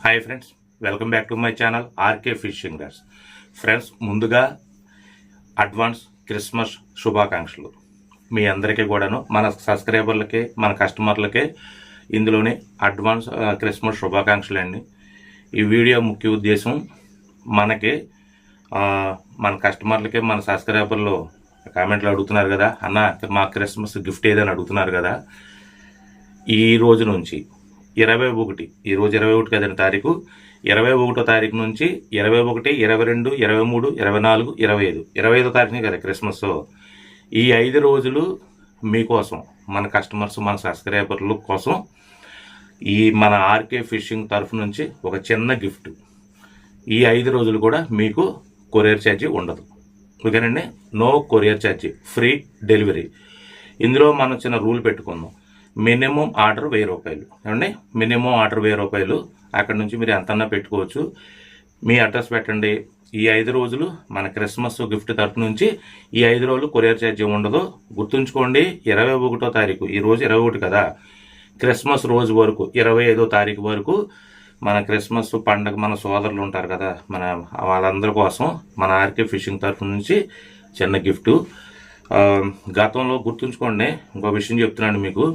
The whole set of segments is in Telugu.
Hi friends, welcome back to my channel RK fishing guides. Friends, ముందుగా అడ్వాన్స్ క్రిస్మస్ శుభాకాంక్షలు మీ అందరికీ కూడాను, మన సబ్స్క్రైబర్లకి, మన కస్టమర్లకి ఇందులోని అడ్వాన్స్ క్రిస్మస్ శుభాకాంక్షలు అండి. ఈ వీడియో ముఖ్య ఉద్దేశం మనకి మన కస్టమర్లకి, మన సబ్స్క్రైబర్లు కామెంట్లు అడుగుతున్నారు కదా, అన్న మా క్రిస్మస్ గిఫ్ట్ ఏదని అడుగుతున్నారు కదా. ఈ రోజు నుంచి 21, ఈరోజు 21 కదండి తారీఖు, 21వ తారీఖు నుంచి 21, 22, 23, 24, 25, 25వ తారీఖునే కదా క్రిస్మస్. ఈ 5 రోజులు మీకోసం, మన కస్టమర్స్, మన సబ్స్క్రైబర్ల కోసం ఈ మన ఆర్కే ఫిషింగ్ తరఫు నుంచి ఒక చిన్న గిఫ్ట్. ఈ 5 రోజులు కూడా మీకు కొరియర్ ఛార్జీ ఉండదు, ఓకేనండి. నో కొరియర్ ఛార్జీ, ఫ్రీ డెలివరీ. ఇందులో మనం చిన్న రూల్ పెట్టుకుందాం. మినిమం ఆర్డర్ 1000 రూపాయలు ఏమండి, మినిమం ఆర్డర్ 1000 రూపాయలు. అక్కడ నుంచి మీరు ఎంతన్నా పెట్టుకోవచ్చు. మీ అడ్రస్ పెట్టండి. ఈ 5 రోజులు మన క్రిస్మస్ గిఫ్ట్ తరఫు నుంచి ఈ 5 రోజులు కొరియర్ ఛార్జీ ఉండదు. గుర్తుంచుకోండి, 21వ తారీఖు, ఈ రోజు 21 కదా, క్రిస్మస్ రోజు వరకు 25వ తారీఖు వరకు మన క్రిస్మస్ పండగ, మన సోదరులు ఉంటారు కదా, మన వాళ్ళందరి కోసం మన ఆర్కే ఫిషింగ్ తరఫు నుంచి చిన్న గిఫ్ట్. గతంలో గుర్తుంచుకోండి, ఇంకో విషయం చెప్తున్నాను మీకు.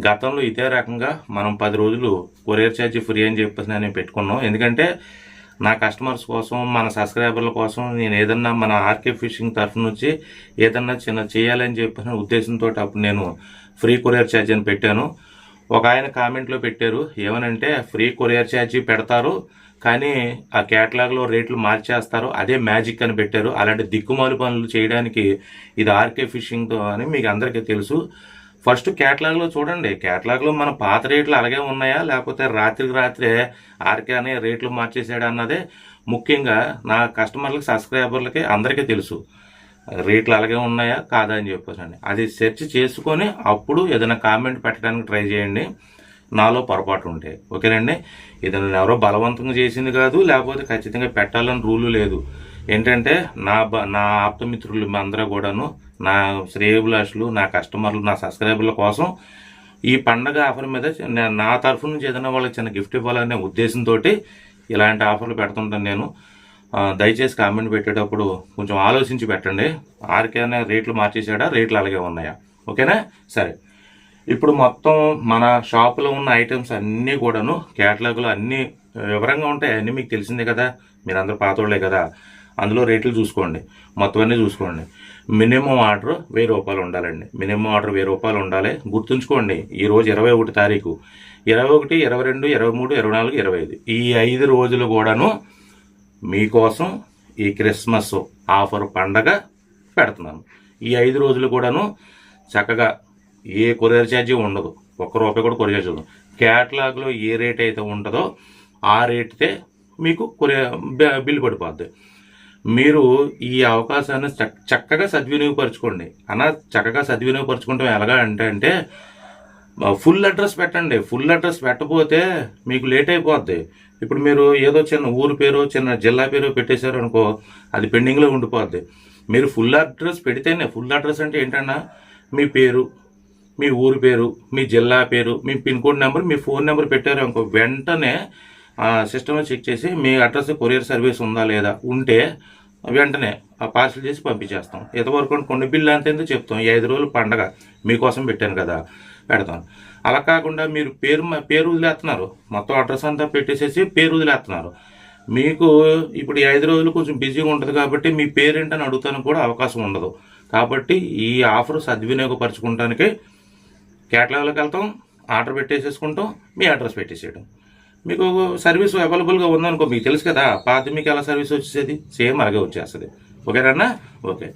గతంలో ఇదే రకంగా మనం 10 రోజులు కొరియర్ ఛార్జీ ఫ్రీ అని చెప్పేసి నేను పెట్టుకున్నాం. ఎందుకంటే నా కస్టమర్స్ కోసం, మన సబ్స్క్రైబర్ల కోసం నేను ఏదన్నా మన ఆర్కే ఫిషింగ్ తరఫు నుంచి ఏదన్నా చిన్న చేయాలని చెప్పిన ఉద్దేశంతో అప్పుడు నేను ఫ్రీ కొరియర్ ఛార్జీ అని పెట్టాను. ఒక ఆయన కామెంట్లో పెట్టారు, ఏమనంటే ఫ్రీ కొరియర్ ఛార్జీ పెడతారు కానీ ఆ క్యాటలాగ్లో రేట్లు మార్చేస్తారు, అదే మ్యాజిక్ అని పెట్టారు. అలాంటి దిక్కుమాలి పనులు చేయడానికి ఇది ఆర్కే ఫిషింగ్ అని మీకు అందరికీ తెలుసు. ఫస్ట్ క్యాటలాగ్లో చూడండి, క్యాటలాగ్లో మన పాత రేట్లు అలాగే ఉన్నాయా, లేకపోతే రాత్రికి రాత్రే ఆర్కే అనే రేట్లు మార్చేసాడు అన్నదే ముఖ్యంగా నా కస్టమర్లకి, సబ్స్క్రైబర్లకి అందరికీ తెలుసు. రేట్లు అలాగే ఉన్నాయా కాదా అని చెప్పేసి అది సెర్చ్ చేసుకొని అప్పుడు ఏదైనా కామెంట్ పెట్టడానికి ట్రై చేయండి, నాలో పొరపాటు ఉంటే, ఓకేనండి. ఇది నేను ఎవరో బలవంతంగా చేసింది కాదు, లేకపోతే ఖచ్చితంగా పెట్టాలని రూలు లేదు. ఏంటంటే నా ఆప్తమిత్రులు అందరూ కూడాను, నా శ్రేయభిలాషులు, నా కస్టమర్లు, నా సబ్స్క్రైబర్ల కోసం ఈ పండగ ఆఫర్ మీద నా తరఫు నుంచి ఏదైనా వాళ్ళకి చిన్న గిఫ్ట్ ఇవ్వాలనే ఉద్దేశంతో ఇలాంటి ఆఫర్లు పెడుతుంటాను నేను. దయచేసి కామెంట్ పెట్టేటప్పుడు కొంచెం ఆలోచించి పెట్టండి. ఆర్కే అనే రేట్లు మార్చేసాడా, రేట్లు అలాగే ఉన్నాయా, ఓకేనా. సరే, ఇప్పుడు మొత్తం మన షాపులో ఉన్న ఐటమ్స్ అన్నీ కూడాను క్యాటలాగ్లో అన్నీ వివరంగా ఉంటాయి. అన్నీ మీకు తెలిసిందే కదా, మీరందరూ పాతోళ్లే కదా. అందులో రేట్లు చూసుకోండి, మొత్తం అన్నీ చూసుకోండి. మినిమం ఆర్డర్ 1000 రూపాయలు ఉండాలండి. మినిమం ఆర్డర్ 1000 రూపాయలు ఉండాలి. గుర్తుంచుకోండి, ఈరోజు 21 తారీఖు, 21, 22, 23, 24, 25 ఈ 5 రోజులు కూడాను మీకోసం ఈ క్రిస్మస్ ఆఫర్ పండగ పెడుతున్నాను. ఈ 5 రోజులు కూడాను చక్కగా ఏ కొరియర్ ఛార్జీ ఉండదు, ₹1 కూడా కొరియర్ ఛార్జీ ఉండదు. క్యాటలాగ్లో ఏ రేట్ అయితే ఉంటుందో ఆ రేట్తే మీకు బిల్లు పడిపోద్ది. మీరు ఈ అవకాశాన్ని చక్కగా సద్వినియోగపరచుకోండి. చక్కగా సద్వినియోగపరచుకుంటాం ఎలాగా అంటే ఫుల్ అడ్రస్ పెట్టండి. ఫుల్ అడ్రస్ పెట్టకపోతే మీకు లేట్ అయిపోద్ది. ఇప్పుడు మీరు ఏదో చిన్న ఊరు పేరు, చిన్న జిల్లా పేరు పెట్టేశారు అనుకో, అది పెండింగ్లో ఉండిపోద్ది. మీరు ఫుల్ అడ్రస్ పెడితేనే, ఫుల్ అడ్రస్ అంటే ఏంటన్నా, మీ పేరు, మీ ఊరు పేరు, మీ జిల్లా పేరు, మీ పిన్ కోడ్ నెంబర్, మీ ఫోన్ నెంబర్ పెట్టారు అనుకో, వెంటనే సిస్టంలో చెక్ చేసి మీ అడ్రస్ కొరియర్ సర్వీస్ ఉందా లేదా, ఉంటే వెంటనే ఆ పార్సల్ చేసి పంపించేస్తాం. ఎంతవరకు కొన్ని బిల్లు అంత ఎందుకు చెప్తాం, ఈ 5 రోజులు పండగ మీకోసం పెట్టాను కదా, పెడతాను. అలా కాకుండా మీరు పేరు వదిలేస్తున్నారు, మొత్తం అడ్రస్ అంతా పెట్టేసేసి పేరు వదిలేస్తున్నారు. మీకు ఇప్పుడు ఈ 5 రోజులు కొంచెం బిజీగా ఉంటుంది కాబట్టి మీ పేరేంటని అడుగుతానికి కూడా అవకాశం ఉండదు. కాబట్టి ఈ ఆఫర్ సద్వినియోగపరచుకోవడానికి క్యాటలాగ్లోకి వెళ్తాం, ఆర్డర్ పెట్టేసేసుకుంటాం, మీ అడ్రస్ పెట్టేసేయడం. మీకు సర్వీస్ అవైలబుల్గా ఉందనుకో, మీకు తెలుసు కదా, పాత మీకు ఎలా సర్వీస్ వచ్చేసేది, సేమ్ అలాగే వచ్చేస్తుంది, ఓకేనా. ఓకే,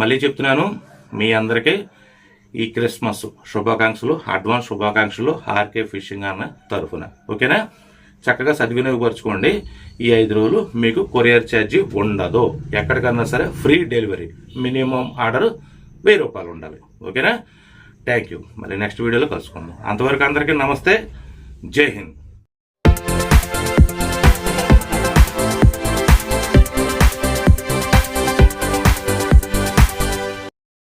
మళ్ళీ చెప్తున్నాను, మీ అందరికీ ఈ క్రిస్మస్ శుభాకాంక్షలు, అడ్వాన్స్ శుభాకాంక్షలు ఆర్కే ఫిషింగ్ అన్న తరఫున, ఓకేనా. చక్కగా సద్వినియోగపరచుకోండి. ఈ 5 రోజులు మీకు కొరియర్ ఛార్జీ ఉండదు, ఎక్కడికన్నా సరే ఫ్రీ డెలివరీ. మినిమం ఆర్డర్ 1000 రూపాయలు ఉండాలి, ఓకేనా. Thank you. మళ్ళీ నెక్స్ట్ వీడియోలో కలుసుకుందాం. అంతవరకు అందరికీ నమస్తే, జై హింద్.